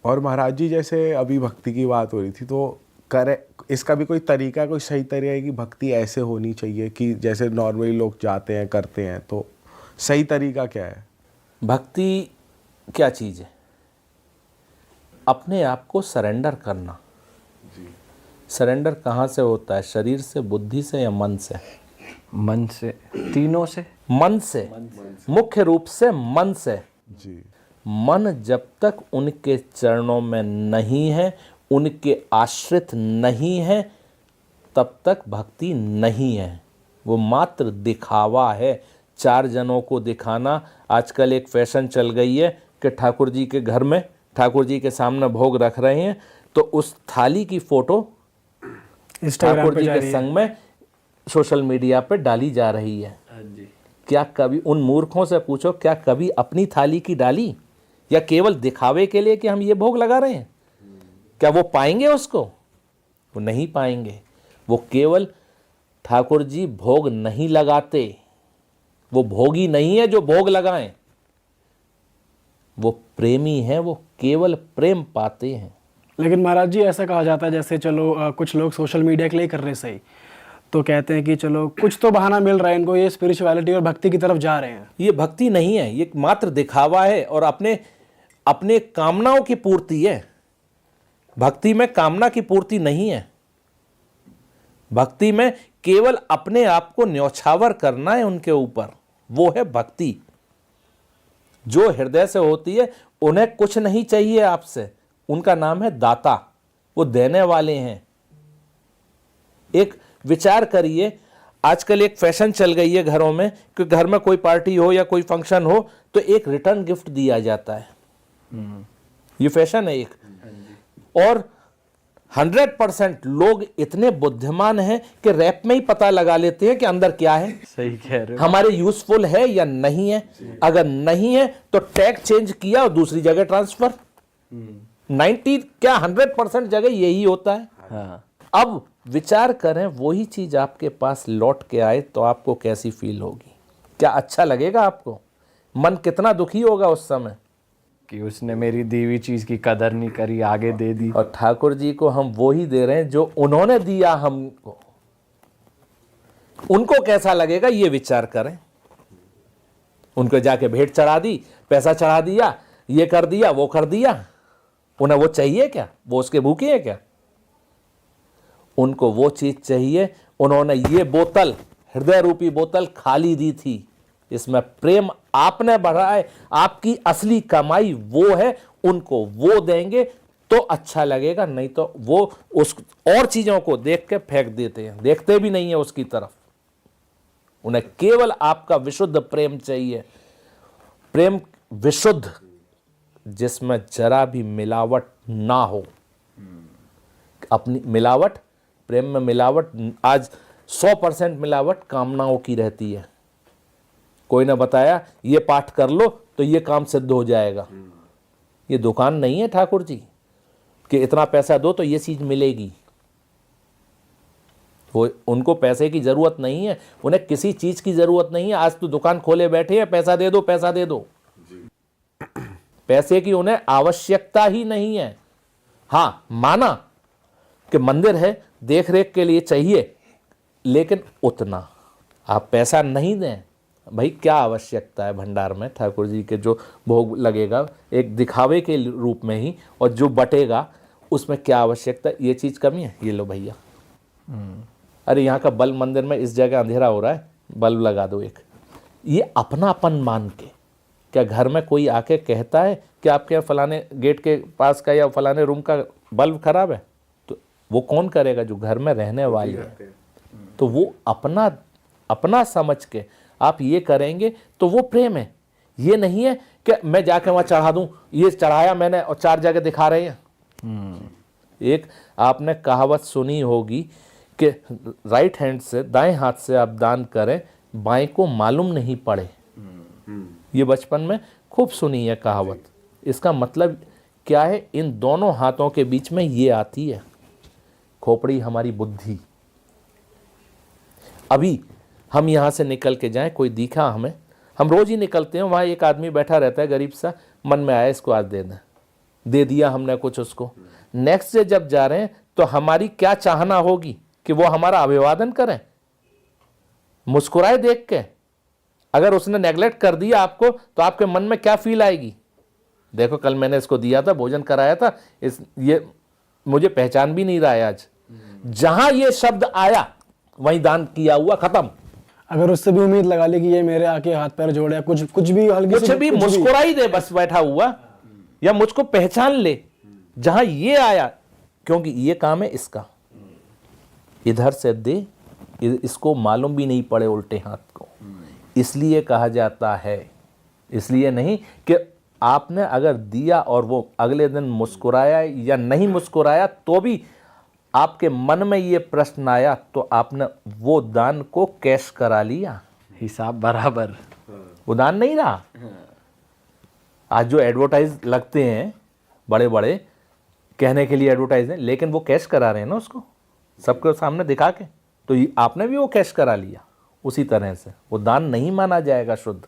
और महाराज जी जैसे अभी भक्ति की बात हो रही थी, तो करे इसका भी कोई तरीका, कोई सही तरीका है कि भक्ति ऐसे होनी चाहिए कि जैसे नॉर्मली लोग जाते हैं करते हैं, तो सही तरीका क्या है? भक्ति क्या चीज़ है? अपने आप को सरेंडर करना। सरेंडर कहाँ से होता है? शरीर से, बुद्धि से या मन से? मन से, तीनों से। मन से, मुख्य रूप से मन से। जी। मन जब तक उनके चरणों में नहीं है, उनके आश्रित नहीं है, तब तक भक्ति नहीं है। वो मात्र दिखावा है, चार जनों को दिखाना। आजकल एक फैशन चल गई है कि ठाकुर जी के घर में, ठाकुर जी के सामने भोग रख रहे हैं, तो उस थाली की फोटो ठाकुर जी के संग में सोशल मीडिया पे डाली जा रही है। क्या कभी उन मूर्खों से पूछो, क्या कभी अपनी थाली की डाली? या केवल दिखावे के लिए कि हम ये भोग लगा रहे हैं? क्या वो पाएंगे उसको? वो नहीं पाएंगे। वो केवल ठाकुर जी भोग नहीं लगाते, वो भोगी नहीं है जो भोग लगाएं, वो प्रेमी है, वो केवल प्रेम पाते हैं। लेकिन महाराज जी ऐसा कहा जाता है, जैसे चलो कुछ लोग सोशल मीडिया के लिए कर रहे हैं सही, तो कहते हैं कि चलो कुछ तो बहाना मिल रहा है इनको, ये स्पिरिचुअलिटी और भक्ति की तरफ जा रहे हैं। ये भक्ति नहीं है, ये मात्र दिखावा है और अपने कामनाओं की पूर्ति है। भक्ति में कामना की पूर्ति नहीं है। भक्ति में केवल अपने आप को न्यौछावर करना है उनके ऊपर, वो है भक्ति। जो हृदय से होती है, उन्हें कुछ नहीं चाहिए आपसे, उनका नाम है दाता, वो देने वाले हैं। एक विचार करिए, आजकल एक फैशन चल गई है घरों में कि घर में कोई पार्टी हो या कोई फंक्शन हो तो एक रिटर्न गिफ्ट दिया जाता है। ये फैशन है एक। और 100% लोग इतने बुद्धिमान हैं कि रैप में ही पता लगा लेते हैं कि अंदर क्या है। सही कह रहे हो। हमारे यूजफुल है या नहीं है। अगर नहीं है तो टैग चेंज किया और दूसरी जगह ट्रांसफर। 90 क्या 100% जगह यही होता है। हाँ। अब विचार करें, वही चीज आपके पास लौट के आए तो आपको कैसी फील होगी? क्या अच्छा लगेगा आपको? मन कितना दुखी होगा उस समय कि उसने मेरी दी हुई चीज की कदर नहीं करी, आगे दे दी। और ठाकुर जी को हम वो ही दे रहे हैं जो उन्होंने दिया हमको। उनको कैसा लगेगा ये विचार करें। उनको जाके भेंट चढ़ा दी, पैसा चढ़ा दिया, ये कर दिया, वो कर दिया, उन्हें वो चाहिए क्या? वो उसके भूखे हैं क्या? उनको वो चीज चाहिए। उन्होंने ये बोतल, हृदय रूपी बोतल खाली दी थी, इसमें प्रेम आपने बढ़ाए, आपकी असली कमाई वो है, उनको वो देंगे तो अच्छा लगेगा। नहीं तो वो उस और चीजों को देख के फेंक देते हैं, देखते भी नहीं है उसकी तरफ। उन्हें केवल आपका विशुद्ध प्रेम चाहिए, प्रेम विशुद्ध, जिसमें जरा भी मिलावट ना हो। अपनी मिलावट, प्रेम में मिलावट, आज 100% मिलावट कामनाओं की रहती है। कोई ने बताया ये पाठ कर लो तो ये काम सिद्ध हो जाएगा। ये दुकान नहीं है ठाकुर जी कि इतना पैसा दो तो ये चीज मिलेगी। वो उनको पैसे की जरूरत नहीं है, उन्हें किसी चीज की जरूरत नहीं है। आज तो दुकान खोले बैठे हैं, पैसा दे दो, पैसा दे दो। पैसे की उन्हें आवश्यकता ही नहीं है। हाँ, माना कि मंदिर है, देख रेख के लिए चाहिए, लेकिन उतना आप पैसा नहीं दें, भाई क्या आवश्यकता है भंडार में ठाकुर जी के जो भोग लगेगा एक दिखावे के रूप में ही, और जो बटेगा उसमें क्या आवश्यकता? ये चीज़ कमी है, ये लो भैया। अरे यहाँ का बल्ब मंदिर में इस जगह अंधेरा हो रहा है, बल्ब लगा दो एक। ये अपनापन मान के, क्या घर में कोई आके कहता है कि आपके यहाँ फलाने गेट के पास का या फलाने रूम का बल्ब खराब है? तो वो कौन करेगा? जो घर में रहने वाले हैं। तो वो अपना समझ के आप ये करेंगे तो वो प्रेम है। ये नहीं है कि मैं जाके वहां चढ़ा दूं, ये चढ़ाया मैंने और 4 जगह दिखा रहे हैं। एक आपने कहावत सुनी होगी कि राइट हैंड से, दाएं हाथ से आप दान करें, बाएं को मालूम नहीं पड़े। ये बचपन में खूब सुनी है कहावत। इसका मतलब क्या है? इन दोनों हाथों के बीच में ये आती है खोपड़ी, हमारी बुद्धि। अभी हम यहाँ से निकल के जाएं, कोई दिखा हमें, हम रोज ही निकलते हैं, वहाँ एक आदमी बैठा रहता है गरीब सा, मन में आया इसको आज दे दें, दे दिया हमने कुछ उसको, नेक्स्ट से जब जा रहे हैं तो हमारी क्या चाहना होगी कि वो हमारा अभिवादन करें, मुस्कुराए देख के। अगर उसने नेगलेक्ट कर दिया आपको तो आपके मन में क्या फील आएगी? देखो कल मैंने इसको दिया था, भोजन कराया था, ये मुझे पहचान भी नहीं रहा है आज। जहां ये शब्द आया वहीं दान किया हुआ, खत्म। अगर उससे भी उम्मीद लगा ली कि ये मेरे आके हाथ पैर जोड़े, कुछ भी हल्की कुछ सी भी मुस्कुराई दे बस बैठा हुआ, या मुझको पहचान ले, जहां ये आया, क्योंकि ये काम है इसका, इधर से दे, इसको मालूम भी नहीं पड़े उल्टे हाथ को। इसलिए कहा जाता है, इसलिए नहीं कि आपने अगर दिया और वो अगले दिन मुस्कुराया या नहीं मुस्कुराया तो भी आपके मन में ये प्रश्न आया तो आपने वो दान को कैश करा लिया, हिसाब बराबर। वो दान नहीं रहा। आज जो एडवर्टाइज लगते हैं बड़े बड़े, कहने के लिए एडवर्टाइज है, लेकिन वो कैश करा रहे हैं ना उसको सबके सामने दिखा के, तो आपने भी वो कैश करा लिया। उसी तरह से वो दान नहीं माना जाएगा शुद्ध।